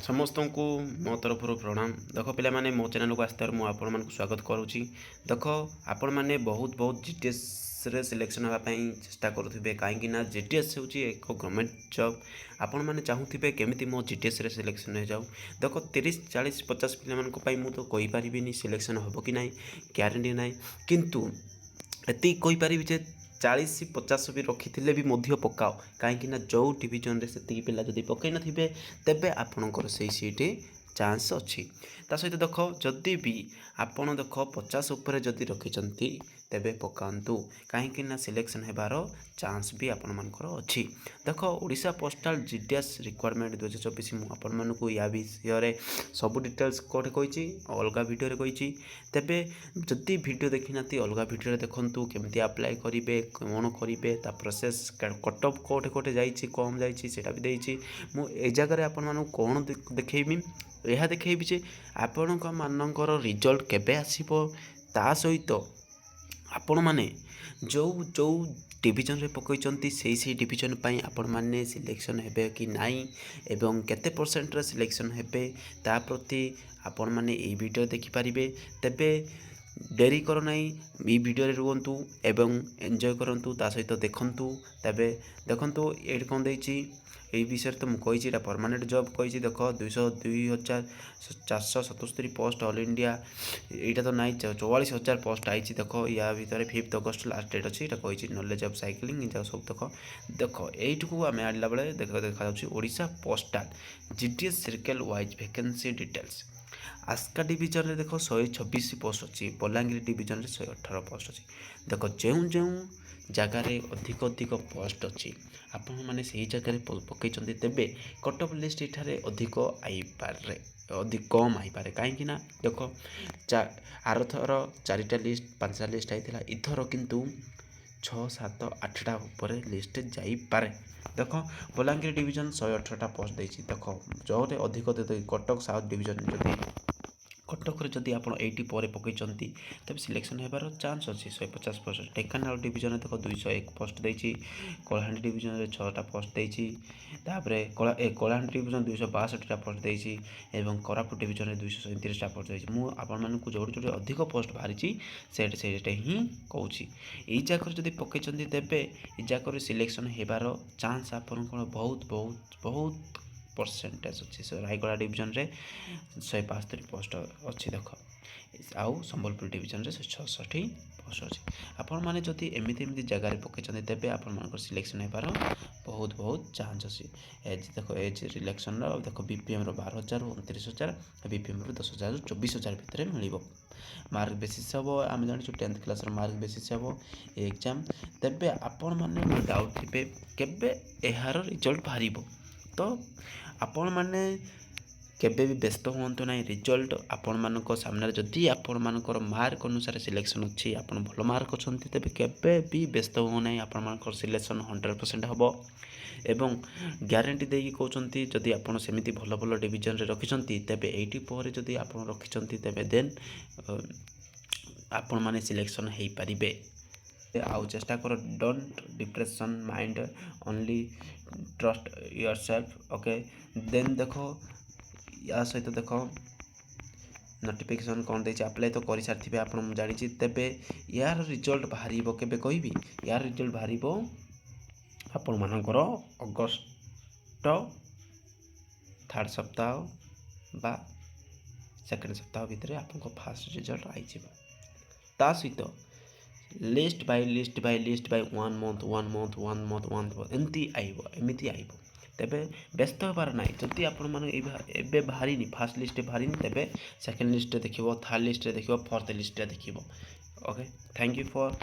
समस्त को मो तरफ प्रणाम। देख पे मो चैनल को आसतार मुझे स्वागत करुँची। देख आपण मैंने बहुत बहुत जीटीएस रे सिलेक्शन होगापी चेष्टा करुवे कहीं जीटीएस हूँ एक गवर्नमेंट जॉब। आपण मैंने चाहूबे केमी मो जीटीएस रे सिलेक्शन हो जाऊ। देख 30 40 50 पिला मुझे तो कहीपरि सिलेक्शन हम कि ना ग्यारंटी ना, किंतु एति कहीपरि जे 40 50 भी रखी भी पकाओ कहीं जो डिविजन रे से पिला जदि पकई नथिबे तेबे आपणकर से सीट चांस अच्छी। ता सहित देख जदि भी आपण देख 50 उपर जदि रखिंट तेबे पकातु कहीं सिलेक्शन होबार चांस भी आपण मानकर अच्छी। देख ओडिशा पोस्टाल जीटीएस रिक्वायरमेंट 2024 मुझे या विषय सब डिटेल्स कौटे कही अलग भिडियो कही। तेबे जदि भिडियो देखी ना अलग भिडियो देखु केमती अप्लाई करेंगे कौन करेंगे ता प्रोसेस कट ऑफ कौटे कौटे जाइए कम जाइए भी देती मुझे जगह आपण कौन देखी यह देखी जे आपण मानकर रिजल्ट केबे आसीबो ता सहित आपण माने जो जो डिविजन रे पकईचंती से डिविजन पाई आपण माने सिलेक्शन हेबे कि नाई एवं केते परसेंट रे सिलेक्शन हेबे ता प्रति आपण माने ए वीडियो देखि परिबे। तेबे डेरी करो नाई ई वीडियो रे रुहंतु एवं एंजॉय करंतु ता सहित देखंतु। तेबे देखंतु एड कोन देछि यही विषय तो मुझे परमानेंट जॉब कही। देख 2,477 पोस्ट ऑल इंडिया यहाँ तो नाई 44,000 पोस्ट आई। देख या भितर 5 अगस्त लास्ट डेट अच्छी कही नॉलेज ऑफ साइक्लिंग सब देख देख यू आम आड़ला बेले देखा Odisha postal GTS circle wise vacancy details. Aska division रे देख 126 पोस्ट अच्छी, बलांगीर डिविजन रे 118 पोस्ट अच्छी। देख जो जगार अधिक अधिक पोस्ट अच्छी आपण मैंने से जगह पकई तेबे कट ऑफ लिस्ट ये अधिक आईपारे अधिक कम आईपारे कहीं देख आरथर 4टा लिस्ट 5टा लिस्ट आई इथर किंतु 6 7 8टा उपर लिस्ट जाईपारे। देख बलांगीर डिविजन 118टा पोस्ट देती। देख जो अधिक कटक साउथ डिविजन जदि कटक जदि आप 80 पर पकईचंती तब सिलेक्शन होबार चांस अच्छी 150%। ढेंकानाल डिविजन देख 201 पोस्ट देती। कलाहांडी डिविजन 6टा पोस्ट देती। कलाहांडी डिविजन 262टा पोस्ट देती एवं कोरापुट डिविजन 237टा पोस्ट देती। मुझे आपको जो अधिक पोस्ट बाहरी से ही कौन यही जगह जब पकईचंती तेबे जगह सिलेक्शन होबार चांस आपन बहुत बहुत बहुत परसेंटेज अच्छी। रायगड़ा डिविजन रे 175 पोस्ट अच्छी। देख आउ संबलपुर डिविजन रे 166 पोस्ट अच्छी। आपण माने जदि एमती जगह पकईचंती तेबे आपण सिलेक्शन होबार बहुत बहुत चांस अच्छी। एज देख एज रिलेक्शन देख बीपीएम 12,000 29,000 बीपीएम 10,000 24,000 भितर मिल मार्क बेसिस हम आम जानी 10th क्लास मार्क बेसिस हम एग्जाम। तेबे आपण माने डाउट थे केबे यार रिजल्ट बाहर तो आपण माने केबे भी व्यस्त हूँ ना। रिजल्ट आपण मान सामने जदि आपण मानकर मार्क अनुसार सिलेक्शन अच्छी आपण भल मार्क अच्छा तेबे केबे भी व्यस्त हूँ ना। आपण मानकर सिलेक्शन 100% हम एवं ग्यारंटी देकी कहते जदि आपण सेमिति भल भल डिविजन रे रखिछंती तेबे 80 पर जदि आपण रखिछंती तेबे देन आपण माने सिलेक्शन हो पारिबे। आउ चेष्टा कर don't depression mind only trust yourself. Okay then देखो या सहित देख नोटिफिकेशन कौन देती अप्लाई तो कर सारी आप जानी। तेबे यार रिजल्ट बाहर केबे कहबी यार रिजल्ट बाहर आपण मानकर अगस्ट 3rd सप्ताह बा 2nd सप्ताह भितर आपको फास्ट रिजल्ट आई ता सहित लिस्ट बाय 1 मंथ एमती आइब। तेबे व्यस्त होबार ना जदि आपण माने बाहरी फास्ट लिस्ट बाहरी तेबे सेकेंड लिस्ट देखिबो 3rd लिस्ट देखिबो 4th लिस्ट देखिबो। Okay thank you for